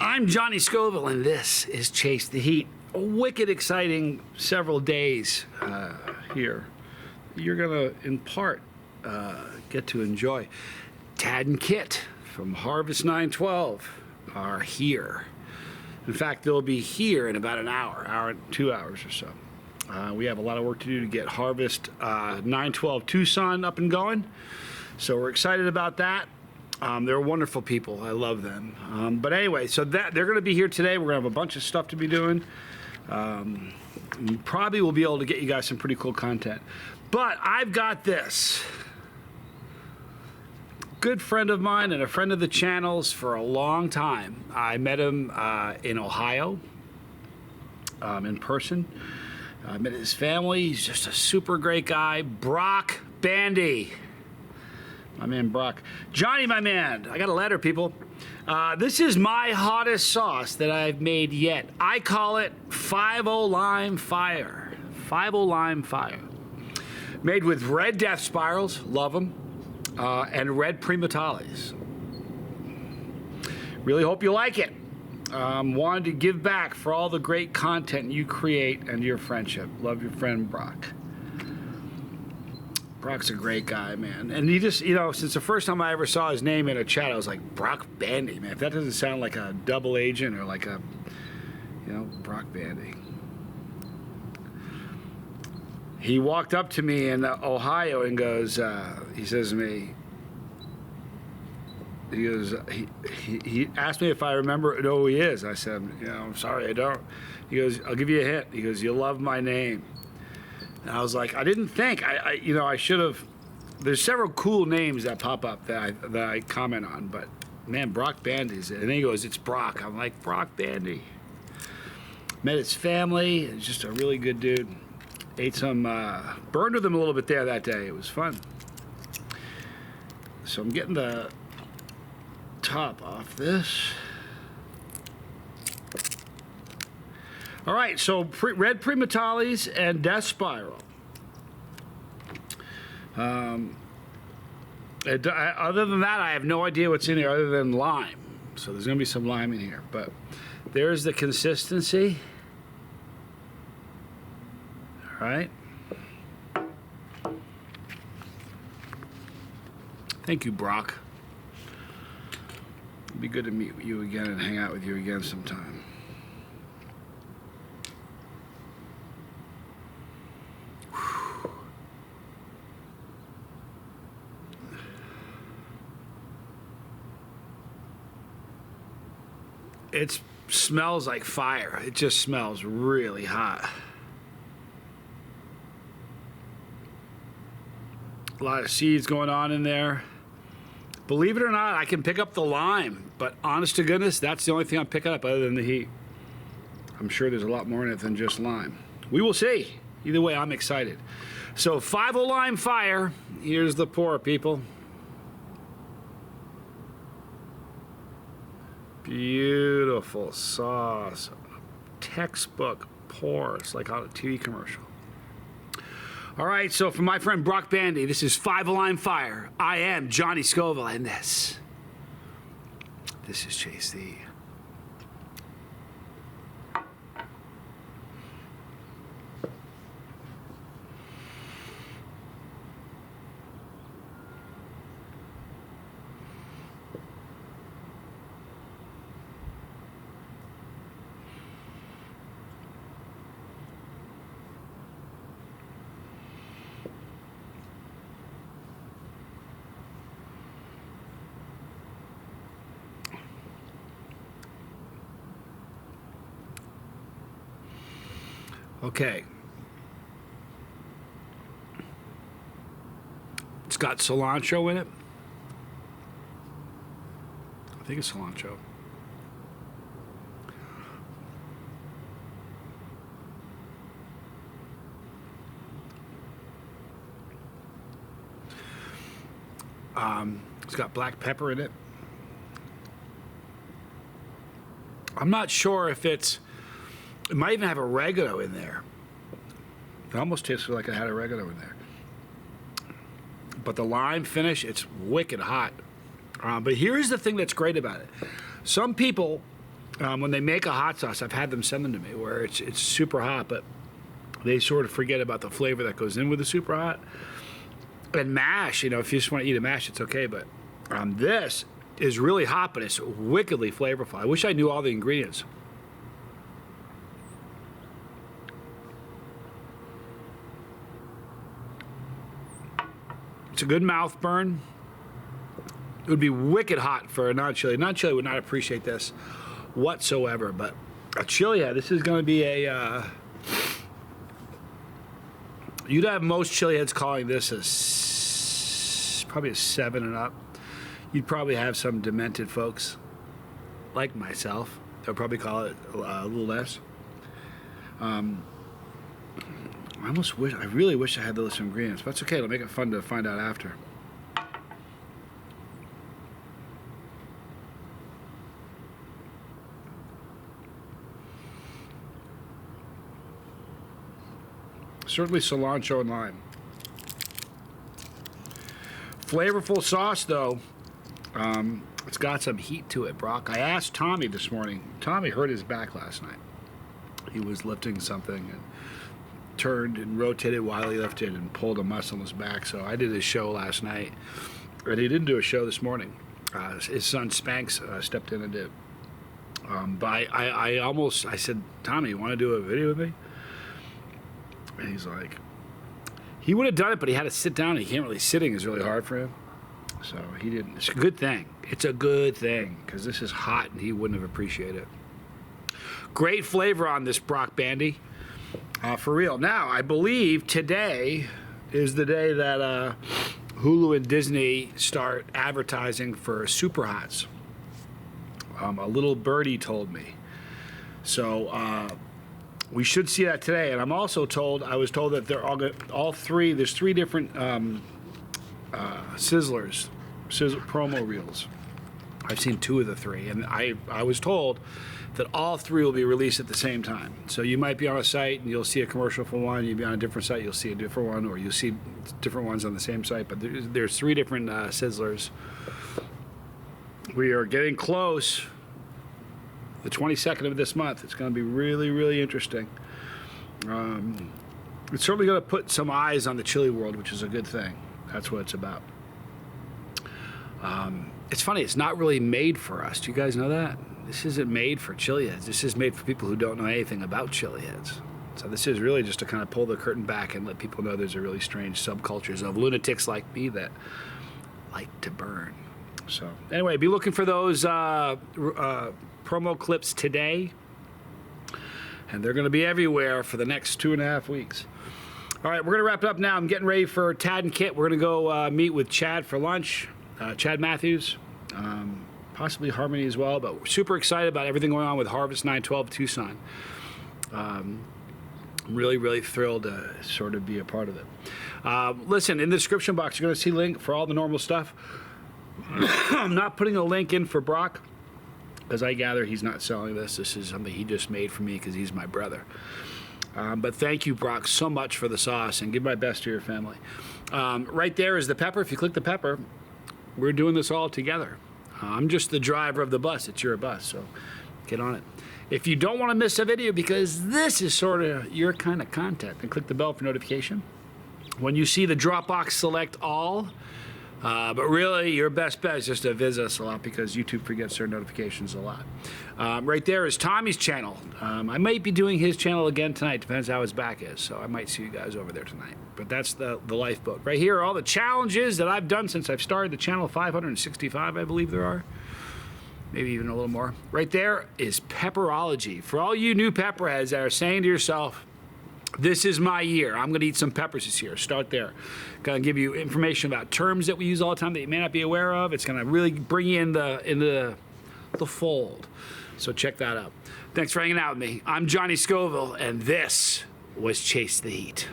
I'm Johnny Scoville, and this is Chase the Heat. A wicked exciting several days here. You're going to, in part, get to enjoy. Tad and Kit from Harvest 912 are here. In fact, they'll be here in about an hour, 2 hours or so. We have a lot of work to do to get Harvest 912 Tucson up and going. So we're excited about that. They're wonderful people. I love them. But anyway, so they're going to be here today. We're going to have a bunch of stuff to be doing. Probably we'll be able to get you guys some pretty cool content. But I've got this. Good friend of mine and a friend of the channel's for a long time. I met him in Ohio in person. I met his family. He's just a super great guy. Brock Bandy. My man Brock. Johnny, my man. I got a letter, people. This is my hottest sauce that I've made yet. I call it 5-0 Lime Fire. 5-0 Lime Fire. Made with red death spirals. Love them. And red primatales. Really hope you like it. Wanted to give back for all the great content you create and your friendship. Love your friend Brock. Brock's a great guy, man. And he just, you know, since the first time I ever saw his name in a chat, I was like, Brock Bandy, man. If that doesn't sound like a double agent or like a, you know, Brock Bandy. He walked up to me in Ohio and goes, he says to me, he goes, he asked me if I know who he is. I said, you know, I'm sorry, I don't. He goes, I'll give you a hint. He goes, you love my name. And I was like, I didn't think. I should have. There's several cool names that pop up that I comment on, but man, Brock Bandy's it. And then he goes, it's Brock. I'm like, Brock Bandy. Met his family. He's just a really good dude. Ate some, burned with him a little bit there that day. It was fun. So I'm getting the top off this. All right, so red primatales and death spiral. Other than that, I have no idea what's in here other than lime. So there's going to be some lime in here. But there's the consistency. All right. Thank you, Brock. It'd be good to meet you again and hang out with you again sometime. It smells like fire. It just smells really hot. A lot of seeds going on in there. Believe it or not, I can pick up the lime, but honest to goodness, that's the only thing I'm picking up other than the heat. I'm sure there's a lot more in it than just lime. We will see. Either way, I'm excited. So 5-0 Lime Fire. Here's the pour, people. Beautiful sauce. Textbook pour. It's like on a TV commercial. All right, so for my friend Brock Bandy, this is 5-0 Lime Fire. I am Johnny Scoville, and this is Chase the. Okay. It's got cilantro in it. I think it's cilantro. It's got black pepper in it. I'm not sure if it might even have oregano in there. It almost tastes like it had oregano in there. But the lime finish, it's wicked hot. But here's the thing that's great about it. Some people when they make a hot sauce, I've had them send them to me where it's super hot, but they sort of forget about the flavor that goes in with the super hot. And mash, if you just want to eat a mash, it's okay. But this is really hot, but it's wickedly flavorful. I wish I knew all the ingredients. It's a good mouth burn. It would be wicked hot for a non-chili. Non-chili would not appreciate this whatsoever, but a chili head, this is going to be a... you'd have most chili heads calling this probably a 7 and up. You'd probably have some demented folks, like myself, they'll probably call it a little less. I really wish I had the list of ingredients, but it's okay. It'll make it fun to find out after. Certainly cilantro and lime. Flavorful sauce, though. It's got some heat to it, Brock. I asked Tommy this morning. Tommy hurt his back last night. He was lifting something and turned and rotated while he lifted and pulled a muscle in his back. So I did his show last night, and he didn't do a show this morning. His son Spanx stepped in and did. But I said, Tommy, you want to do a video with me? And he's like, he would have done it, but he had to sit down. He can't really, sitting is really hard for him. So he didn't. It's a good thing. It's a good thing because this is hot and he wouldn't have appreciated it. Great flavor on this Brock Bandy. For real. Now, I believe today is the day that Hulu and Disney start advertising for Super Hots. A little birdie told me. So we should see that today. And I was told that they're all three, there's 3 different sizzler promo reels. I've seen 2 of the 3. And I was told that all 3 will be released at the same time. So you might be on a site and you'll see a commercial for one, you'll be on a different site, you'll see a different one, or you'll see different ones on the same site, but there's 3 different sizzlers. We are getting close. The 22nd of this month. It's going to be really, really interesting. It's certainly going to put some eyes on the chili world, which is a good thing. That's what it's about. It's funny, it's not really made for us. Do you guys know that? This isn't made for chili heads. This is made for people who don't know anything about chili heads. So this is really just to kind of pull the curtain back and let people know there's a really strange subcultures of lunatics like me that like to burn. So anyway, be looking for those promo clips today. And they're going to be everywhere for the next 2.5 weeks. All right, we're going to wrap it up now. I'm getting ready for Tad and Kit. We're going to go meet with Chad for lunch. Chad Matthews. Possibly Harmony as well, but we're super excited about everything going on with Harvest 912 Tucson. I'm really, really thrilled to sort of be a part of it. Listen, in the description box, you're going to see a link for all the normal stuff. I'm not putting a link in for Brock, because I gather he's not selling this. This is something he just made for me because he's my brother. But thank you, Brock, so much for the sauce, and give my best to your family. Right there is the pepper. If you click the pepper, we're doing this all together. I'm just the driver of the bus. It's your bus, so get on it. If you don't want to miss a video because this is sort of your kind of content, then click the bell for notification. When you see the Dropbox, select all. But really, your best bet is just to visit us a lot because YouTube forgets their notifications a lot. Right there is Tommy's channel. I might be doing his channel again tonight. Depends how his back is. So I might see you guys over there tonight. But that's the lifeboat. Right here are all the challenges that I've done since I've started the channel. 565, I believe there are. Maybe even a little more. Right there is pepperology. For all you new pepperheads that are saying to yourself, this is my year. I'm going to eat some peppers this year. Start there. Going to give you information about terms that we use all the time that you may not be aware of. It's going to really bring you in the fold. So check that out. Thanks for hanging out with me. I'm Johnny Scoville, and this was Chase the Heat.